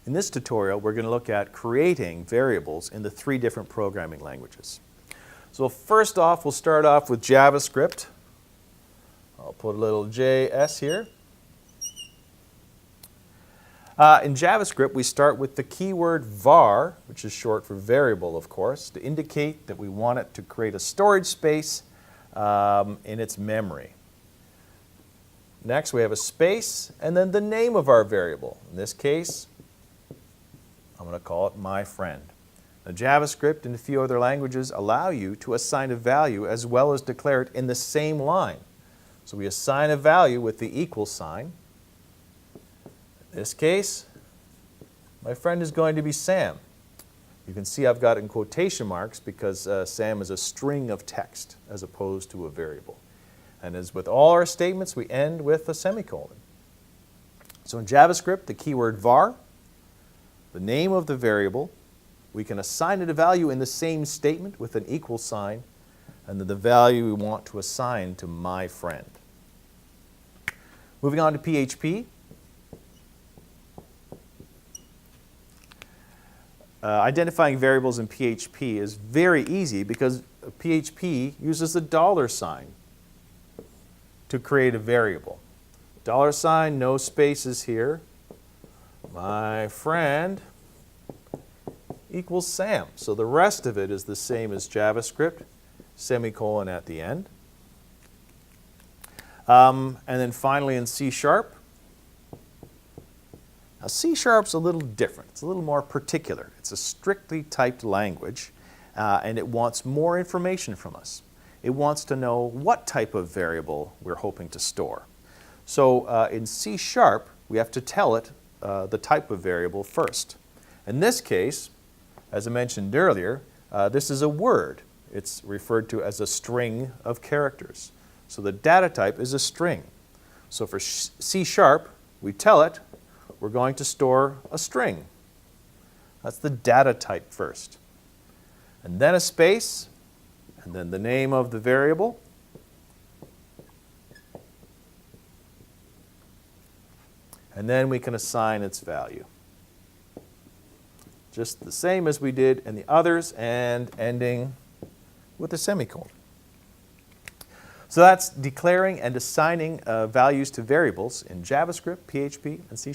In this tutorial, we're going to look at creating variables in the 3 different programming languages. So first off, we'll start off with JavaScript. I'll put a little JS here. In JavaScript, we start with the keyword var, which is short for variable, of course, to indicate that we want it to create a storage space in its memory. Next, we have a space, and then the name of our variable. In this case, I'm going to call it my friend. Now, JavaScript and a few other languages allow you to assign a value as well as declare it in the same line. So we assign a value with the equal sign. In this case, my friend is going to be Sam. You can see I've got it in quotation marks because Sam is a string of text as opposed to a variable. And as with all our statements, we end with a semicolon. So in JavaScript, the keyword var, the name of the variable, we can assign it a value in the same statement with an equal sign, and then the value we want to assign to my friend. Moving on to PHP. Identifying variables in PHP is very easy because PHP uses the $sign to create a variable. $sign, no spaces here. My friend equals Sam. So the rest of it is the same as JavaScript, semicolon at the end. And then finally in C#. Now C#'s a little different. It's a little more particular. It's a strictly typed language, and it wants more information from us. It wants to know what type of variable we're hoping to store. So in C#, we have to tell it the type of variable first. In this case, as I mentioned earlier, this is a word. It's referred to as a string of characters. So the data type is a string. So for C#, we tell it we're going to store a string. That's the data type first. And then a space, and then the name of the variable. And then we can assign its value. Just the same as we did in the others, and ending with a semicolon. So that's declaring and assigning values to variables in JavaScript, PHP, and C#.